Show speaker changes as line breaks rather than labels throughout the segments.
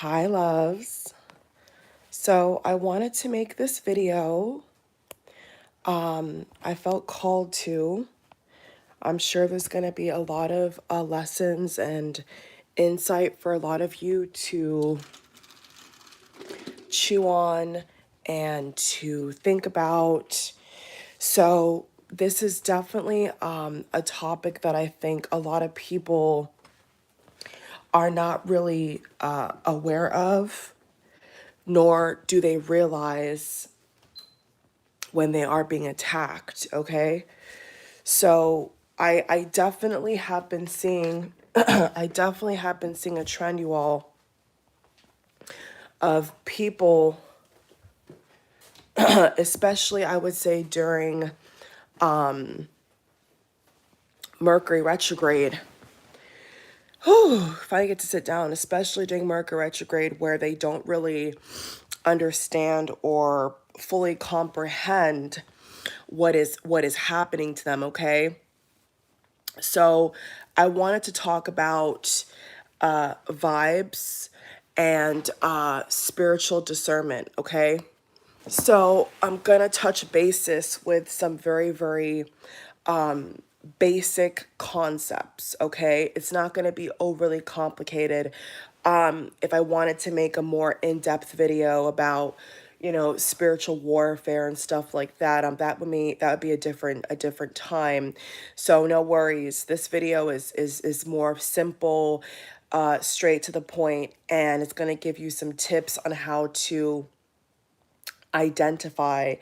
Hi, loves. So I wanted to make this video. I felt called to. I'm sure there's going to be a lot of lessons and insight for a lot of you to chew on and to think about. So this is definitely a topic that I think a lot of people are not really aware of, nor do they realize when they are being attacked, okay? So I definitely have been seeing I definitely have been seeing a trend, you all, of people, especially I would say during Mercury retrograde. Whew, if I get to sit down, especially during Mercury retrograde, where they don't really understand or fully comprehend what is happening to them, okay? So I wanted to talk about vibes and spiritual discernment, okay? So I'm going to touch basis with some very, very basic concepts, okay? It's not going to be overly complicated. If I wanted to make a more in-depth video about, spiritual warfare and stuff like that, that would be a different time. So no worries. This video is more simple, straight to the point, and it's going to give you some tips on how to identify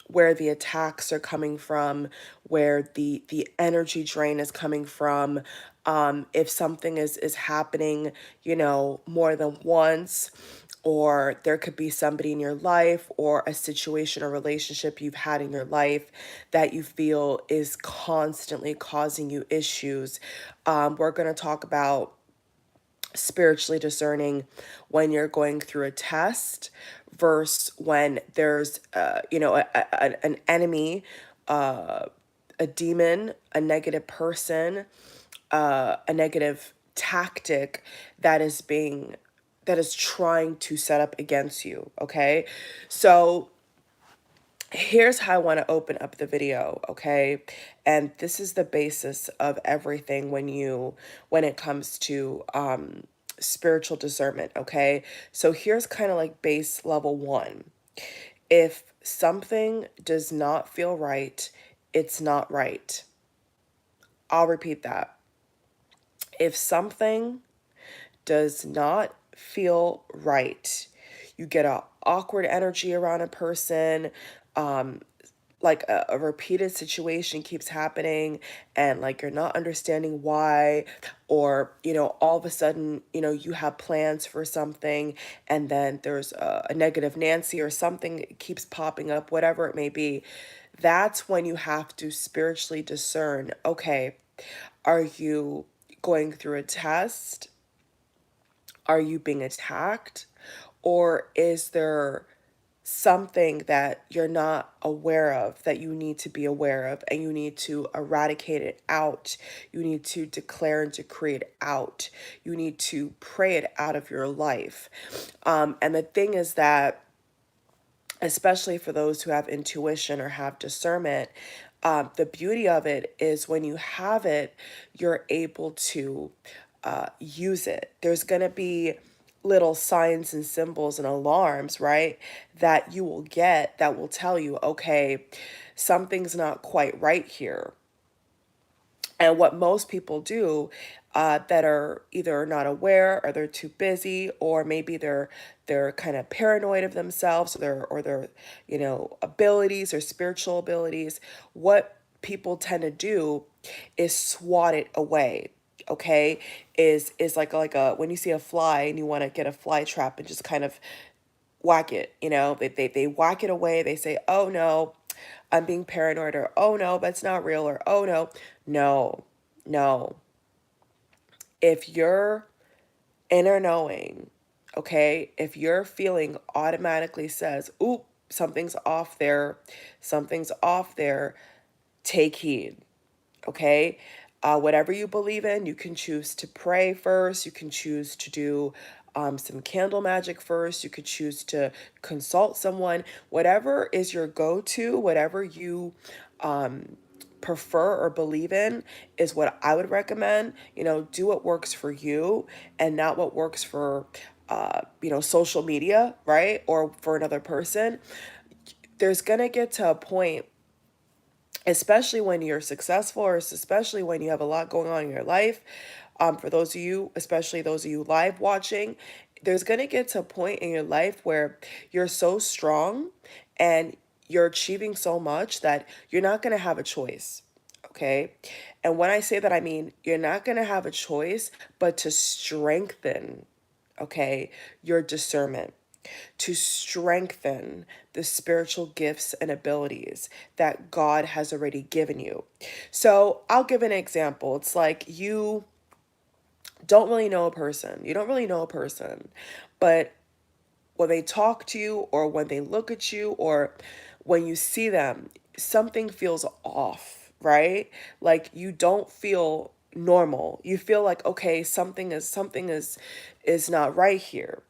where the attacks are coming from, where the energy drain is coming from, if something is happening, more than once, or there could be somebody in your life or a situation or relationship you've had in your life that you feel is constantly causing you issues. We're going to talk about spiritually discerning when you're going through a test versus when there's an enemy, a demon, a negative person, a negative tactic that is trying to set up against you. Okay, so here's how I want to open up the video, okay? And this is the basis of everything when it comes to spiritual discernment, okay? So here's kind of like base level 1. If something does not feel right, it's not right. I'll repeat that. If something does not feel right, you get a awkward energy around a person, like a repeated situation keeps happening, and like you're not understanding why, or all of a sudden you have plans for something, and then there's a negative Nancy or something keeps popping up, whatever it may be. That's when you have to spiritually discern, okay, are you going through a test? Are you being attacked? Or is there something that you're not aware of that you need to be aware of, and you need to eradicate it out? You need to declare and decree it out. You need to pray it out of your life. And the thing is that, especially for those who have intuition or have discernment, the beauty of it is when you have it, you're able to use it. There's going to be little signs and symbols and alarms, right, that you will get that will tell you, okay, something's not quite right here. And what most people do, that are either not aware, or they're too busy, or maybe they're kind of paranoid of themselves, or their abilities or spiritual abilities. What people tend to do is swat it away. Okay, is like a when you see a fly and you want to get a fly trap and just kind of whack it, they whack it away. They say, oh no, I'm being paranoid, or oh no, that's not real, or oh no. No, no. If your inner knowing, okay, if your feeling automatically says, oop, something's off there, take heed, okay? Whatever you believe in, you can choose to pray first. You can choose to do some candle magic first. You could choose to consult someone. Whatever is your go to, whatever you prefer or believe in is what I would recommend. Do what works for you and not what works for, social media, right? Or for another person. There's going to get to a point, especially when you're successful, or especially when you have a lot going on in your life. For those of you, especially those of you live watching, there's going to get to a point in your life where you're so strong and you're achieving so much that you're not going to have a choice. Okay. And when I say that, I mean, you're not going to have a choice but to strengthen, okay, your discernment, to strengthen the spiritual gifts and abilities that God has already given you. So I'll give an example. It's like you don't really know a person. You don't really know a person, but when they talk to you or when they look at you or when you see them, something feels off, right? Like you don't feel normal. You feel like, okay, something is not right here.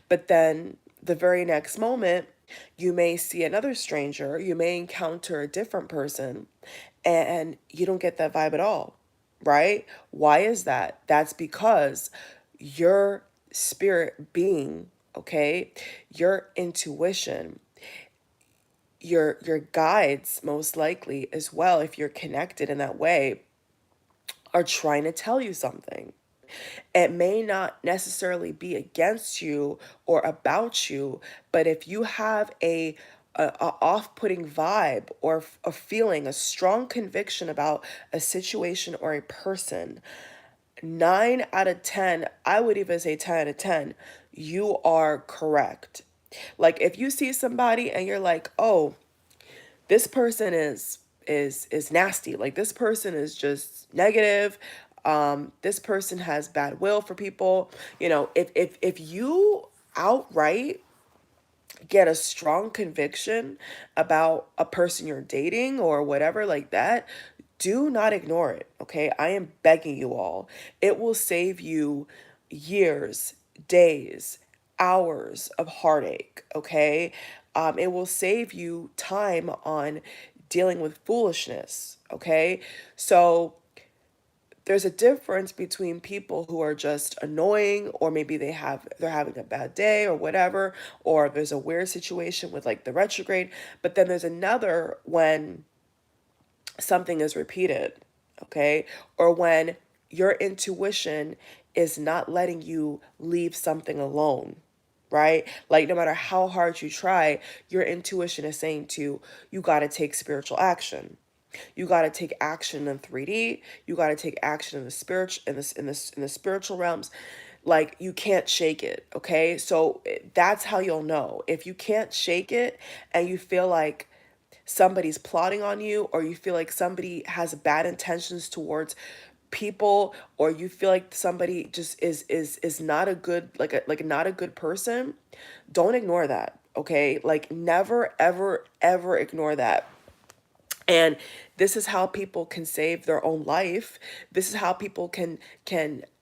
But then the very next moment, you may see another stranger, you may encounter a different person, and you don't get that vibe at all, right? Why is that? That's because your spirit being, okay, your intuition, your guides most likely as well, if you're connected in that way, are trying to tell you something. It may not necessarily be against you or about you, but if you have a off-putting vibe or a feeling, a strong conviction about a situation or a person, 9 out of 10, I would even say 10 out of 10, you are correct. Like if you see somebody and you're like, "Oh, this person is nasty. Like this person is just negative. This person has bad will for people." If you outright get a strong conviction about a person you're dating or whatever like that, do not ignore it, okay? I am begging you all. It will save you years, days, hours of heartache, okay? It will save you time on dealing with foolishness, okay? So there's a difference between people who are just annoying, or maybe they're having a bad day or whatever, or there's a weird situation with like the retrograde, but then there's another when something is repeated, okay? Or when your intuition is not letting you leave something alone, right? Like no matter how hard you try, your intuition is saying to you got to take spiritual action. You got to take action in 3D. You got to take action in the spiritual in the spiritual realms. Like you can't shake it, okay? So that's how you'll know. If you can't shake it and you feel like somebody's plotting on you, or you feel like somebody has bad intentions towards people, or you feel like somebody just is not a good, like not a good person, don't ignore that, okay? Like never ever ever ignore that. And this is how people can save their own life. This is how people can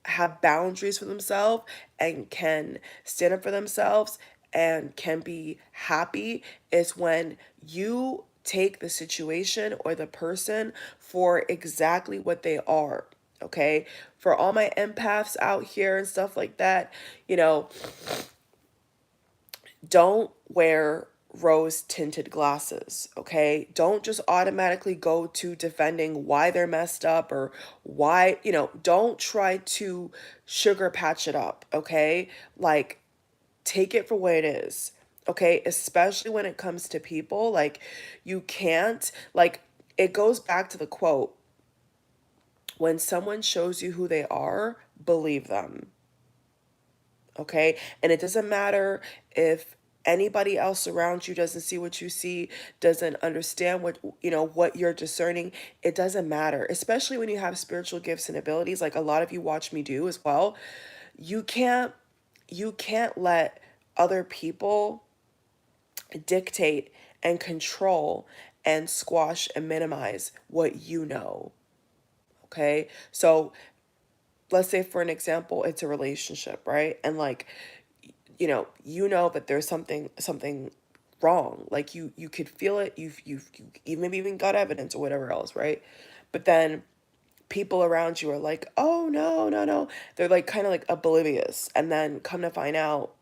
have boundaries for themselves and can stand up for themselves and can be happy, is when you take the situation or the person for exactly what they are. Okay? For all my empaths out here and stuff like that, you know, don't wear rose tinted glasses, okay? Don't just automatically go to defending why they're messed up or why, don't try to sugar patch it up, okay? Like, take it for what it is, okay? Especially when it comes to people, like, you can't, like, it goes back to the quote, when someone shows you who they are, believe them. Okay. And it doesn't matter if anybody else around you doesn't see what you see, doesn't understand what you're discerning. It doesn't matter, especially when you have spiritual gifts and abilities like a lot of you watch me do as well. You can't you can't let other people dictate and control and squash and minimize what you know. Okay. So let's say for an example, it's a relationship, right? And like, you know that there's something wrong. Like you could feel it. You even maybe even got evidence or whatever else, right? But then people around you are like, oh no, no, no. They're like kind of like oblivious. And then come to find out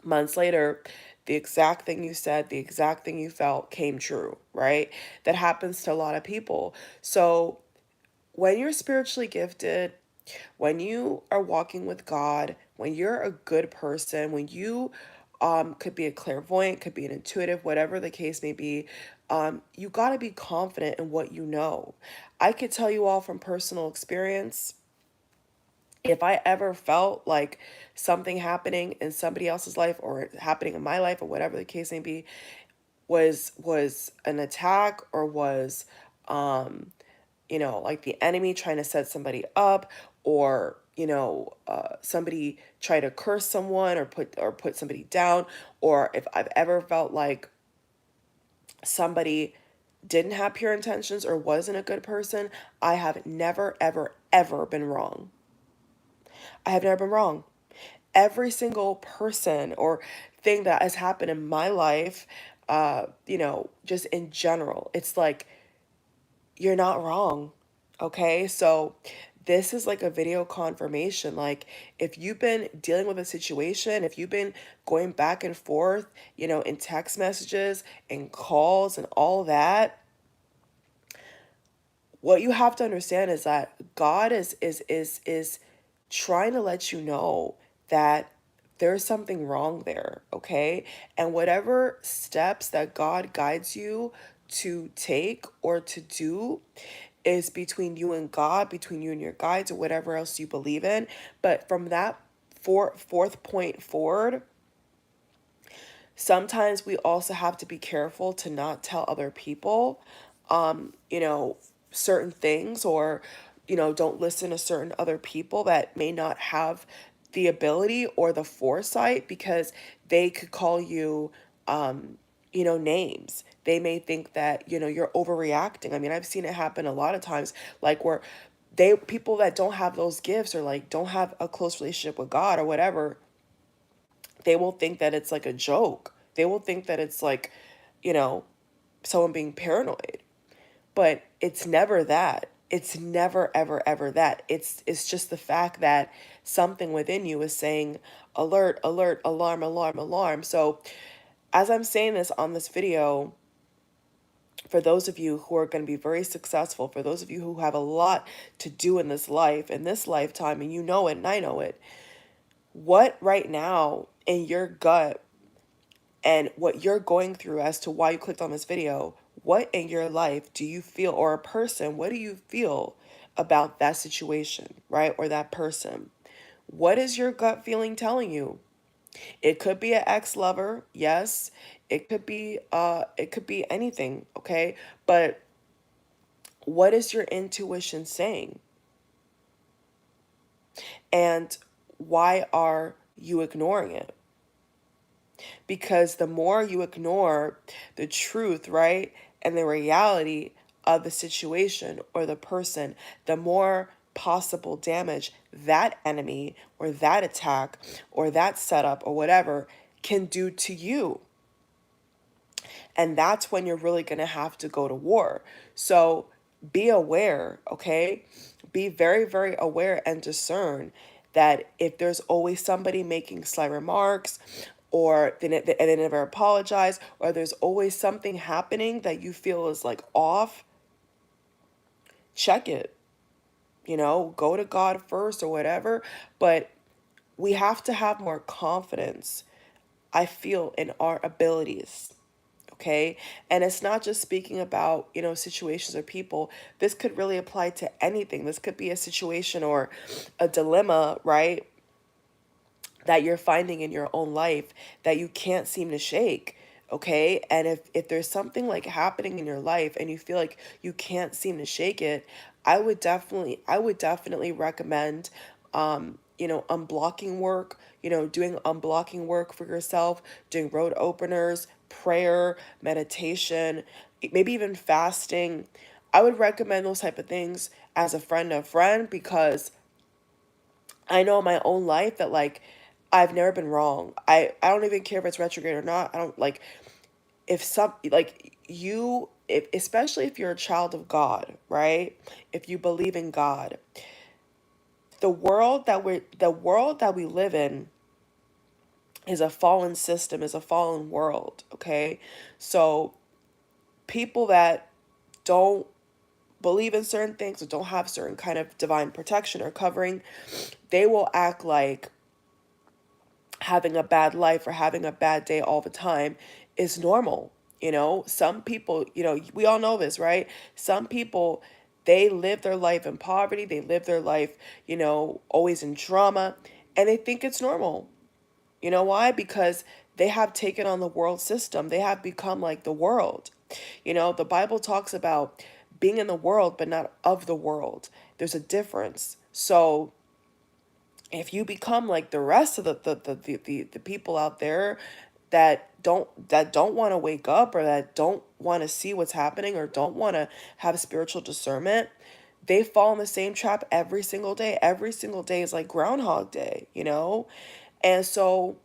months later, the exact thing you said, the exact thing you felt came true, right? That happens to a lot of people. So when you're spiritually gifted, when you are walking with God, when you're a good person, when you could be a clairvoyant, could be an intuitive, whatever the case may be, you got to be confident in what you know. I could tell you all from personal experience, if I ever felt like something happening in somebody else's life or happening in my life or whatever the case may be was an attack or was like the enemy trying to set somebody up, or somebody try to curse someone or put somebody down, or if I've ever felt like somebody didn't have pure intentions or wasn't a good person, I have never ever ever been wrong. I have never been wrong. Every single person or thing that has happened in my life, just in general, it's like you're not wrong. Okay. So this is like a video confirmation. Like if you've been dealing with a situation, if you've been going back and forth, in text messages and calls and all that, what you have to understand is that God is trying to let you know that there's something wrong there, okay? And whatever steps that God guides you to take or to do is between you and God, between you and your guides or whatever else you believe in. But from that fourth point forward, sometimes we also have to be careful to not tell other people, um, you know, certain things, or, don't listen to certain other people that may not have the ability or the foresight, because they could call you, names. They may think that, you're overreacting. I mean, I've seen it happen a lot of times, like where people that don't have those gifts or like don't have a close relationship with God or whatever, they will think that it's like a joke. They will think that it's like, you know, someone being paranoid. But it's never that. It's never ever ever that. It's just the fact that something within you is saying alert, alert, alarm, alarm, alarm. So, as I'm saying this on this video, for those of you who are going to be very successful, for those of you who have a lot to do in this life, in this lifetime, and you know it and I know it, what right now in your gut and what you're going through as to why you clicked on this video, what in your life do you feel, or a person, what do you feel about that situation, right? Or that person? What is your gut feeling telling you? It could be an ex-lover, yes. It could be anything, okay? But what is your intuition saying? And why are you ignoring it? Because the more you ignore the truth, right, and the reality of the situation or the person, the more possible damage that enemy or that attack or that setup or whatever can do to you. And that's when you're really going to have to go to war. So be aware, okay? Be very, very aware and discern that if there's always somebody making sly remarks, or they never apologize, or there's always something happening that you feel is like off, check it. Go to God first or whatever. But we have to have more confidence, I feel, in our abilities. Okay. And it's not just speaking about, situations or people. This could really apply to anything. This could be a situation or a dilemma, right, that you're finding in your own life that you can't seem to shake. Okay. And if there's something like happening in your life and you feel like you can't seem to shake it, I would definitely recommend, unblocking work, doing unblocking work for yourself, doing road openers, prayer, meditation, maybe even fasting, I would recommend those type of things as a friend of friend, because I know in my own life that like I've never been wrong. I don't even care if it's retrograde or not. I don't like, if some like you, if especially if you're a child of God, right? If you believe in God, the world that we live in is a fallen system, is a fallen world, okay? So people that don't believe in certain things or don't have certain kind of divine protection or covering, they will act like having a bad life or having a bad day all the time is normal. You know, some people, we all know this, right? Some people, they live their life in poverty, they live their life, always in drama, and they think it's normal. You know why? Because they have taken on the world system. They have become like the world. The Bible talks about being in the world, but not of the world. There's a difference. So if you become like the rest of the people out there that don't want to wake up, or that don't want to see what's happening, or don't want to have spiritual discernment, they fall in the same trap every single day. Every single day is like Groundhog Day. And so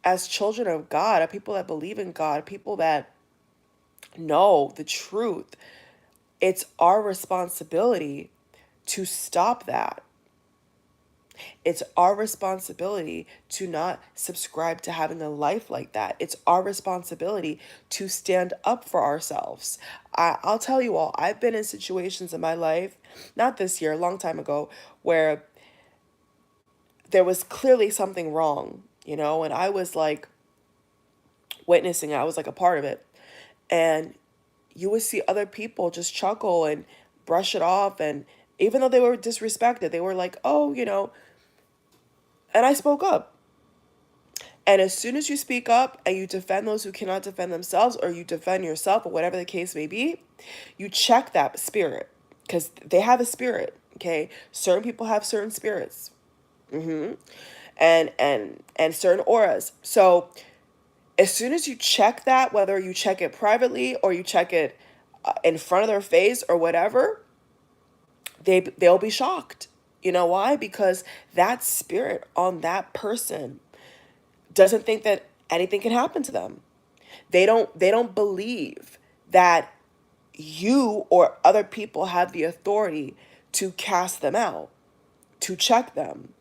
as children of God, people that believe in God, people that know the truth, it's our responsibility to stop that. It's our responsibility to not subscribe to having a life like that. It's our responsibility to stand up for ourselves. I'll tell you all, I've been in situations in my life, not this year, a long time ago, where there was clearly something wrong, and I was like witnessing it. I was like a part of it. And you would see other people just chuckle and brush it off. And even though they were disrespected, they were like, oh, and I spoke up. And as soon as you speak up and you defend those who cannot defend themselves, or you defend yourself, or whatever the case may be, you check that spirit, because they have a spirit. Okay, certain people have certain spirits, and certain auras. So as soon as you check that, whether you check it privately or you check it in front of their face or whatever, they'll be shocked. You know why? Because that spirit on that person doesn't think that anything can happen to them. They don't believe that you or other people have the authority to cast them out, to check them,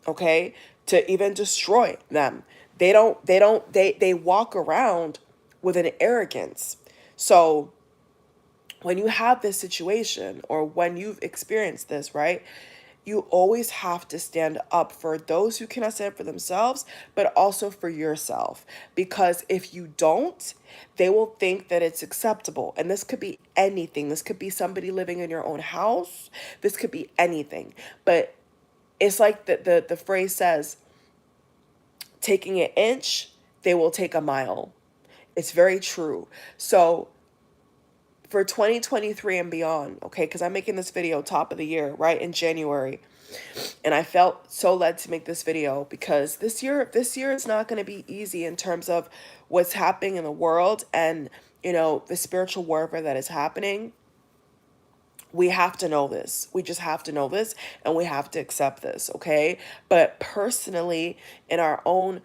okay? To even destroy them. They walk around with an arrogance. So when you have this situation, or when you've experienced this, right? You always have to stand up for those who cannot stand for themselves, but also for yourself. Because if you don't, they will think that it's acceptable. And this could be anything. This could be somebody living in your own house. This could be anything. But it's like the phrase says, taking an inch, they will take a mile. It's very true. So for 2023 and beyond, okay, because I'm making this video top of the year, right, in January. And I felt so led to make this video because this year is not going to be easy in terms of what's happening in the world, and the spiritual warfare that is happening. We have to know this. We just have to know this, and we have to accept this, okay? But personally, in our own,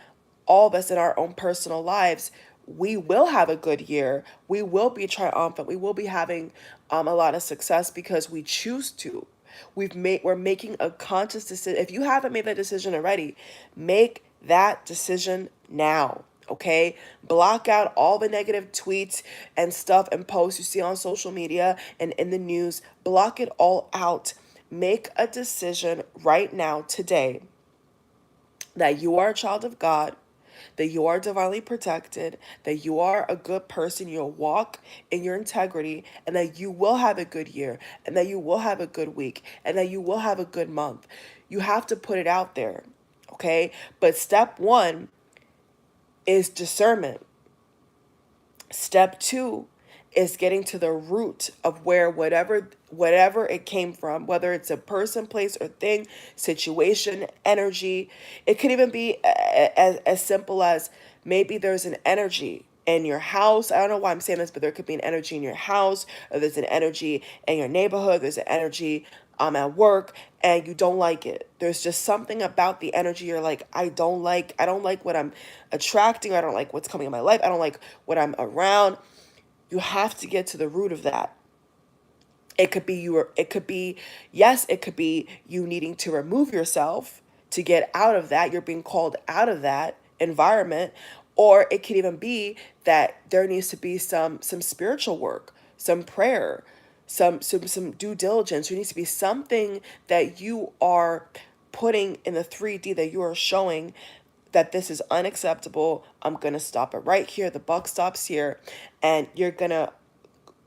all of us in our own personal lives, we will have a good year. We will be triumphant. We will be having a lot of success because we choose to. We're making a conscious decision. If you haven't made that decision already, make that decision now. Okay, block out all the negative tweets and stuff and posts you see on social media and in the news. Block it all out. Make a decision right now, today, that you are a child of God, that you are divinely protected, that you are a good person, you'll walk in your integrity, and that you will have a good year, and that you will have a good week, and that you will have a good month. You have to put it out there, okay? But step one is discernment. Step two is getting to the root of where whatever it came from, whether it's a person, place, or thing, situation, energy. It could even be as simple as maybe there's an energy. in your house. I don't know why I'm saying this, but there could be an energy in your house, or there's an energy in your neighborhood, there's an energy at work, and you don't like it. There's just something about the energy you're like, I don't like what I'm attracting, I don't like what's coming in my life, I don't like what I'm around. You have to get to the root of that. It could be, yes, it could be you needing to remove yourself to get out of that. You're being called out of that environment. Or it could even be that there needs to be some spiritual work, some prayer, some due diligence. There needs to be something that you are putting in the 3D, that you are showing that this is unacceptable. I'm going to stop it right here. The buck stops here. And you're going to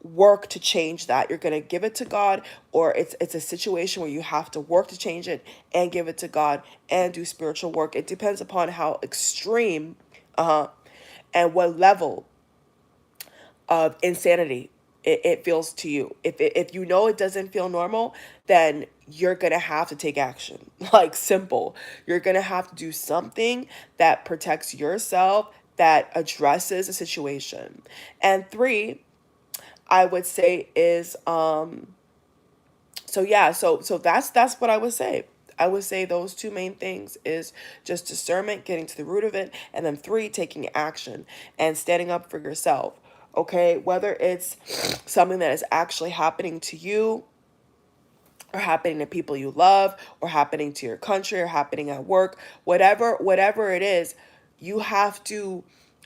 work to change that. You're going to give it to God, or it's a situation where you have to work to change it and give it to God and do spiritual work. It depends upon how extreme and what level of insanity it feels to you. If you know it doesn't feel normal, then you're going to have to take action. Like, simple. You're going to have to do something that protects yourself, that addresses a situation. And three, I would say is so yeah, so that's what I would say. I would say those two main things is just discernment, getting to the root of it, and then three, taking action and standing up for yourself. Okay, whether it's something that is actually happening to you, or happening to people you love, or happening to your country, or happening at work, whatever it is, you have to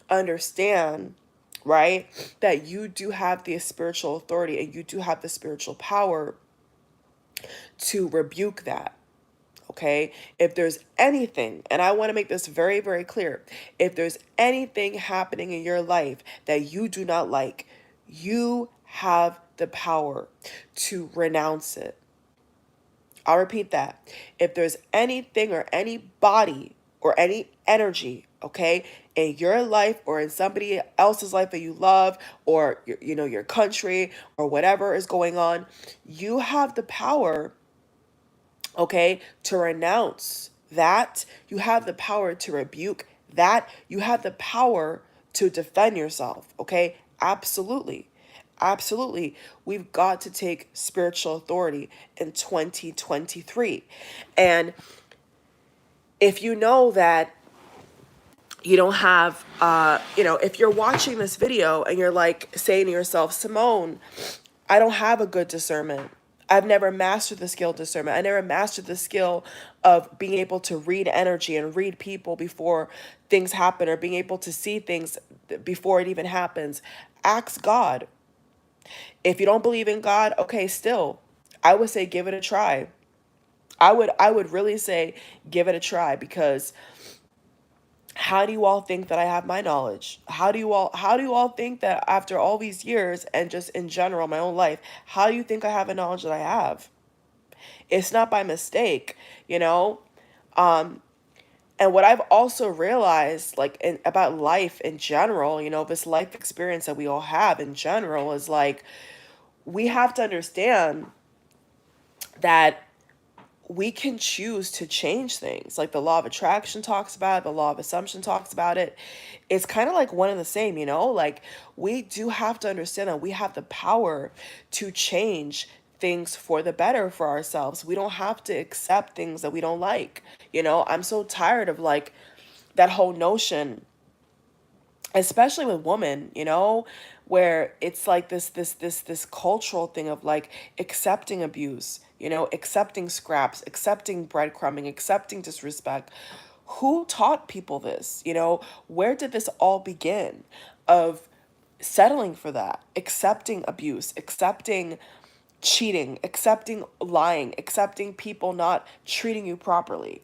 understand, right, that you do have the spiritual authority, and you do have the spiritual power to rebuke that. Okay, if there's anything, and I want to make this very, very clear, if there's anything happening in your life that you do not like, you have the power to renounce it. I'll repeat that. If there's anything or anybody or any energy, okay, in your life or in somebody else's life that you love, or your country, or whatever is going on, you have the power, okay, to renounce that. You have the power to rebuke that. You have the power to defend yourself, okay? Absolutely. Absolutely. We've got to take spiritual authority in 2023. And if you know that you don't have, if you're watching this video and you're like saying to yourself, Simone, I don't have a good discernment. I've never mastered the skill of discernment. I never mastered the skill of being able to read energy and read people before things happen, or being able to see things before it even happens. Ask God. If you don't believe in God, okay, still, I would say give it a try. I would really say give it a try, because how do you all think that I have my knowledge? How do you all think that after all these years, and just in general my own life, how do you think I have the knowledge that I have? It's not by mistake, you know? And what I've also realized, like, about life in general, this life experience that we all have in general, is like, we have to understand that we can choose to change things. Like, the law of attraction talks about it, the law of assumption talks about it. It's kind of like one and the same, like, we do have to understand that we have the power to change things for the better for ourselves. We don't have to accept things that we don't like. I'm so tired of, like, that whole notion, especially with women, where it's like this cultural thing of, like, accepting abuse, accepting scraps, accepting breadcrumbing, accepting disrespect. Who taught people this? Where did this all begin, of settling for that, accepting abuse, accepting cheating, accepting lying, accepting people not treating you properly?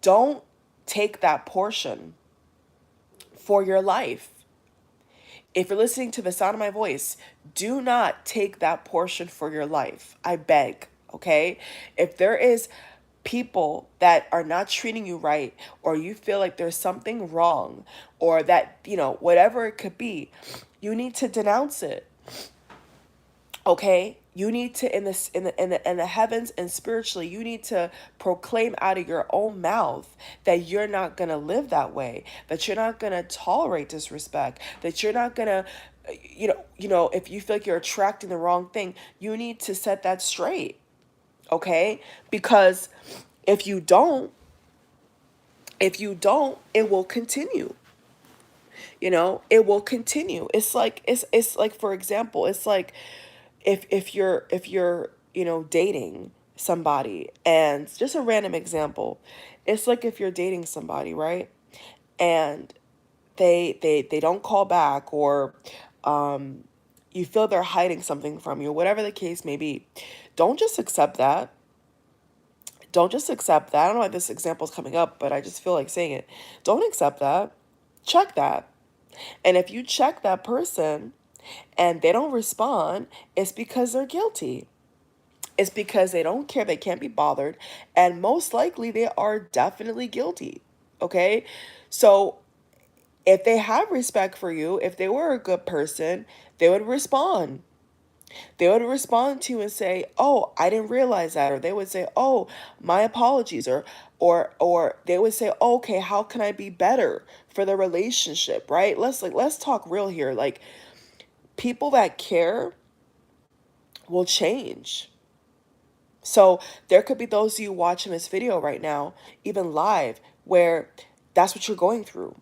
Don't take that portion for your life. If you're listening to the sound of my voice, do not take that portion for your life. I beg, okay? If there is people that are not treating you right, or you feel like there's something wrong, or that, whatever it could be, you need to denounce it. Okay? You need to, in this in the heavens and spiritually, you need to proclaim out of your own mouth that you're not going to live that way, that you're not going to tolerate disrespect, that you're not going to, if you feel like you're attracting the wrong thing, you need to set that straight. Okay? Because if you don't, it will continue. It will continue. It's like, for example, it's like, if you're dating somebody, and just a random example, it's like if you're dating somebody, right? And they don't call back, or you feel they're hiding something from you, whatever the case may be. Don't just accept that. Don't just accept that. I don't know why this example is coming up, but I just feel like saying it. Don't accept that. Check that. And if you check that person and they don't respond, it's because they're guilty. It's because they don't care, they can't be bothered, and most likely they are definitely guilty. Okay? So if they have respect for you, if they were a good person, they would respond. They would respond to you and say, "Oh, I didn't realize that," or they would say, "Oh, my apologies," or they would say, "Okay, how can I be better for the relationship?" Right? Let's talk real here. Like, people that care will change. So there could be those of you watching this video right now, even live, where that's what you're going through.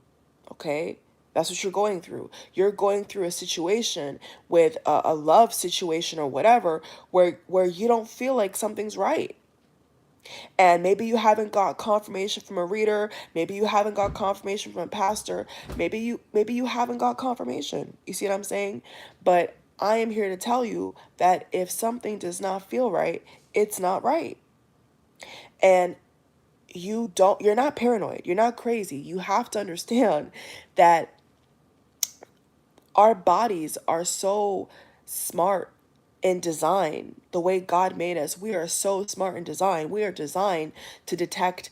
Okay? That's what you're going through. You're going through a situation with a love situation or whatever, where you don't feel like something's right. And maybe you haven't got confirmation from a reader, maybe you haven't got confirmation from a pastor, maybe you haven't got confirmation. You see what I'm saying? But I am here to tell you that if something does not feel right, it's not right. And you're not paranoid, you're not crazy. You have to understand that our bodies are so smart in design. The way God made us, we are so smart in design. We are designed to detect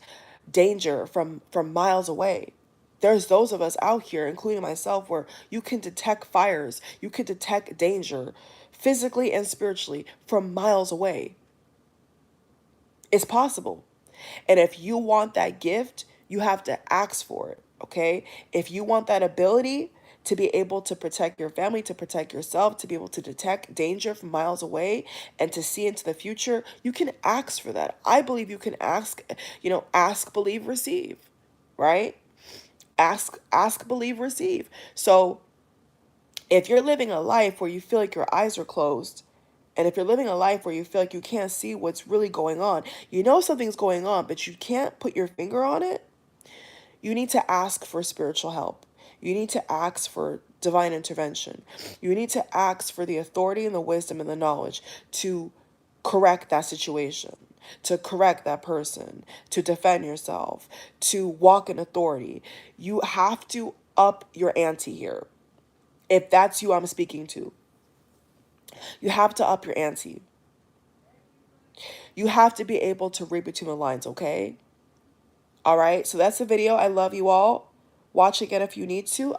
danger from miles away. There's those of us out here, including myself, where you can detect fires, you can detect danger physically and spiritually from miles away. It's possible. And if you want that gift, you have to ask for it, okay? If you want that ability to be able to protect your family, to protect yourself, to be able to detect danger from miles away and to see into the future, you can ask for that. I believe you can ask, ask, believe, receive, right? Ask, believe, receive. So if you're living a life where you feel like your eyes are closed, and if you're living a life where you feel like you can't see what's really going on, you know something's going on, but you can't put your finger on it, you need to ask for spiritual help. You need to ask for divine intervention. You need to ask for the authority and the wisdom and the knowledge to correct that situation, to correct that person, to defend yourself, to walk in authority. You have to up your ante here. If that's you I'm speaking to, you have to up your ante. You have to be able to read between the lines, okay? All right, so that's the video. I love you all. Watch again if you need to.